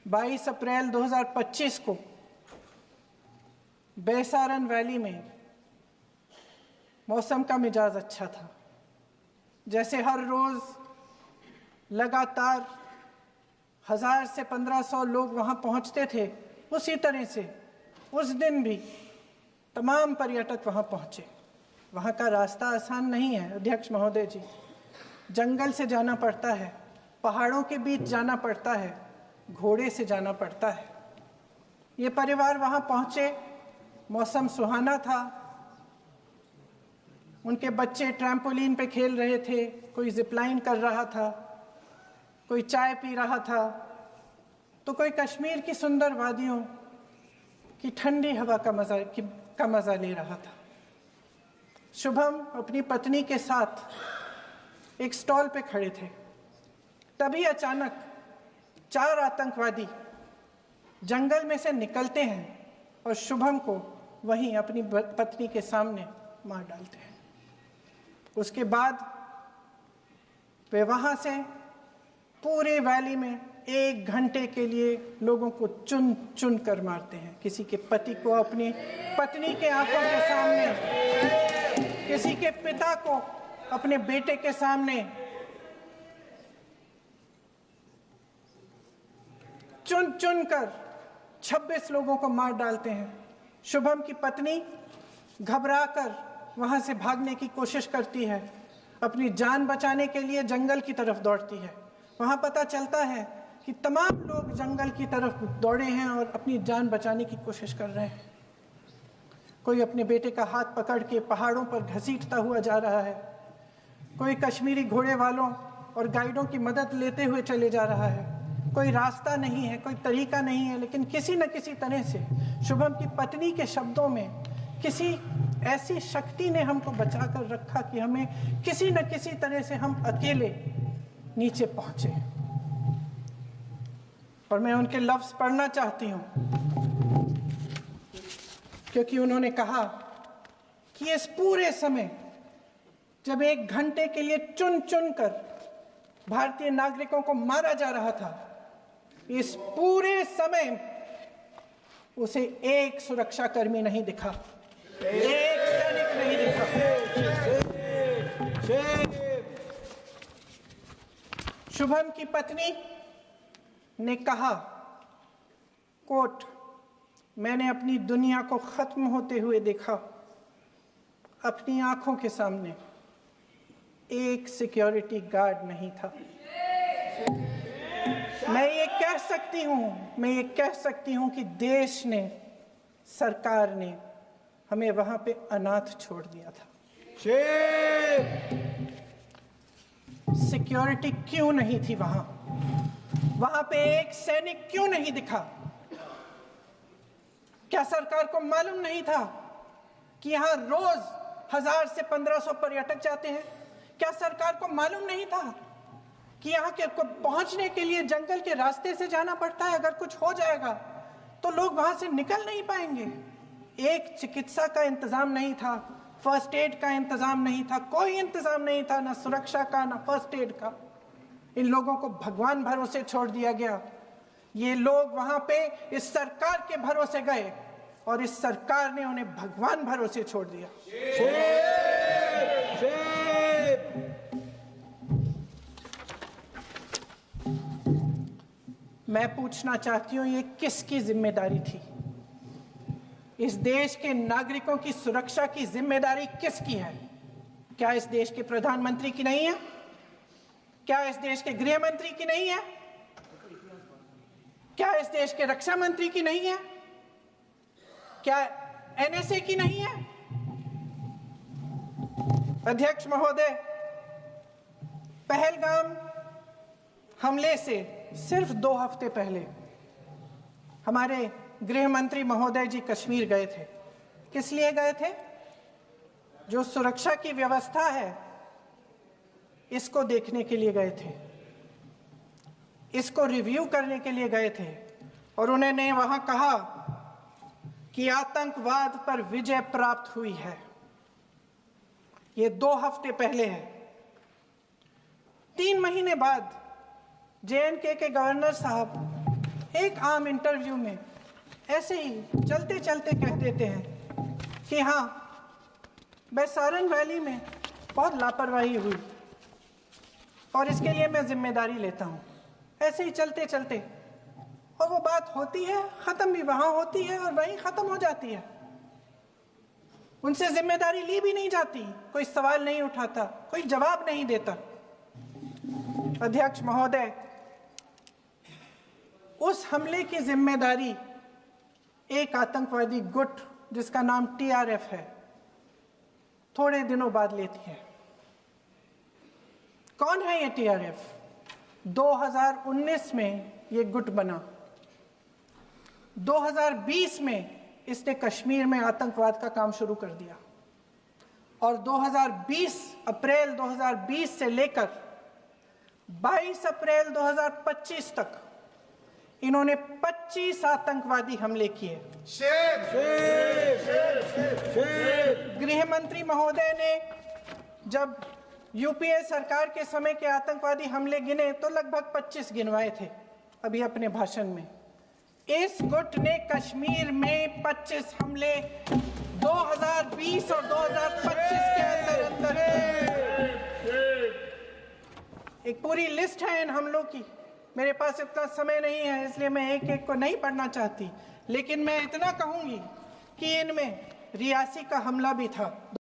22 अप्रैल 2025 को बैसारन वैली में मौसम का मिजाज अच्छा था। जैसे हर रोज़ लगातार 1000 से 1500 लोग वहाँ पहुँचते थे, उसी तरह से उस दिन भी तमाम पर्यटक वहाँ पहुँचे। वहाँ का रास्ता आसान नहीं है अध्यक्ष महोदय जी, जंगल से जाना पड़ता है, पहाड़ों के बीच जाना पड़ता है, घोड़े से जाना पड़ता है। ये परिवार वहाँ पहुँचे, मौसम सुहाना था, उनके बच्चे ट्रैम्पोलिन पे खेल रहे थे, कोई जिपलाइन कर रहा था, कोई चाय पी रहा था, तो कोई कश्मीर की सुंदर वादियों की ठंडी हवा का मज़ा ले रहा था। शुभम अपनी पत्नी के साथ एक स्टॉल पे खड़े थे। तभी अचानक 4 आतंकवादी जंगल में से निकलते हैं और शुभम को वहीं अपनी पत्नी के सामने मार डालते हैं। उसके बाद वे वहाँ से पूरे वैली में 1 घंटे के लिए लोगों को चुन चुन कर मारते हैं। किसी के पति को अपनी पत्नी के आंखों के सामने, किसी के पिता को अपने बेटे के सामने चुन चुन कर 26 लोगों को मार डालते हैं। शुभम की पत्नी घबराकर वहां से भागने की कोशिश करती है, अपनी जान बचाने के लिए जंगल की तरफ दौड़ती है। वहां पता चलता है कि तमाम लोग जंगल की तरफ दौड़े हैं और अपनी जान बचाने की कोशिश कर रहे हैं। कोई अपने बेटे का हाथ पकड़ के पहाड़ों पर घसीटता हुआ जा रहा है, कोई कश्मीरी घोड़े वालों और गाइडों की मदद लेते हुए चले जा रहा है। कोई रास्ता नहीं है, कोई तरीका नहीं है, लेकिन किसी न किसी तरह से शुभम की पत्नी के शब्दों में किसी ऐसी शक्ति ने हमको बचा कर रखा कि हमें किसी न किसी तरह से हम अकेले नीचे पहुंचे। और मैं उनके लफ्ज पढ़ना चाहती हूं, क्योंकि उन्होंने कहा कि इस पूरे समय जब 1 घंटे के लिए चुन चुन कर भारतीय नागरिकों को मारा जा रहा था, इस पूरे समय उसे एक सुरक्षाकर्मी नहीं दिखा, एक सैनिक नहीं दिखा। शुभम की पत्नी ने कहा, कोट, मैंने अपनी दुनिया को खत्म होते हुए देखा। अपनी आंखों के सामने एक सिक्योरिटी गार्ड नहीं था। मैं ये कह सकती हूं कि देश ने, सरकार ने हमें वहां पे अनाथ छोड़ दिया था। सिक्योरिटी क्यों नहीं थी वहां पे एक सैनिक क्यों नहीं दिखा? क्या सरकार को मालूम नहीं था कि यहां रोज 1000 से 1500 पर्यटक जाते हैं? क्या सरकार को मालूम नहीं था कि यहाँ के पहुंचने के लिए जंगल के रास्ते से जाना पड़ता है? अगर कुछ हो जाएगा तो लोग वहां से निकल नहीं पाएंगे। एक चिकित्सा का इंतजाम नहीं था, फर्स्ट एड का इंतजाम नहीं था, कोई इंतजाम नहीं था, ना सुरक्षा का ना फर्स्ट एड का। इन लोगों को भगवान भरोसे छोड़ दिया गया। ये लोग वहां पे इस सरकार के भरोसे गए और इस सरकार ने उन्हें भगवान भरोसे छोड़ दिया। मैं पूछना चाहती हूं, ये किसकी जिम्मेदारी थी? इस देश के नागरिकों की सुरक्षा की जिम्मेदारी किसकी है? क्या इस देश के प्रधानमंत्री की नहीं है? क्या इस देश के गृह मंत्री की नहीं है? क्या इस देश के रक्षा मंत्री की नहीं है? क्या एनएसए की नहीं है? अध्यक्ष महोदय, पहलगाम हमले से सिर्फ 2 हफ्ते पहले हमारे गृह मंत्री महोदय जी कश्मीर गए थे। किस लिए गए थे? जो सुरक्षा की व्यवस्था है इसको देखने के लिए गए थे, इसको रिव्यू करने के लिए गए थे। और उन्होंने वहां कहा कि आतंकवाद पर विजय प्राप्त हुई है। ये 2 हफ्ते पहले है। 3 महीने बाद जेएनके के गवर्नर साहब एक आम इंटरव्यू में ऐसे ही चलते चलते कह देते हैं कि हाँ, बैसारन वैली में बहुत लापरवाही हुई और इसके लिए मैं जिम्मेदारी लेता हूँ। ऐसे ही चलते चलते, और वो बात होती है, ख़त्म भी वहाँ होती है और वहीं ख़त्म हो जाती है। उनसे जिम्मेदारी ली भी नहीं जाती, कोई सवाल नहीं उठाता, कोई जवाब नहीं देता। अध्यक्ष महोदय, उस हमले की जिम्मेदारी एक आतंकवादी गुट जिसका नाम TRF है थोड़े दिनों बाद लेती है। कौन है ये TRF? 2019 में ये गुट बना। 2020 में इसने कश्मीर में आतंकवाद का काम शुरू कर दिया और 2020 अप्रैल 2020 से लेकर 22 अप्रैल 2025 तक इन्होंने 25 आतंकवादी हमले किए। गृह मंत्री महोदय ने जब यूपीए सरकार के समय के आतंकवादी हमले गिने तो लगभग 25 गिनवाए थे अभी अपने भाषण में। इस गुट ने कश्मीर में 25 हमले 2020 और 2025 के अंदर एक पूरी लिस्ट है इन हमलों की। मेरे पास इतना समय नहीं है इसलिए मैं एक एक को नहीं पढ़ना चाहती, लेकिन मैं इतना कहूंगी कि इनमें रियासी का हमला भी था।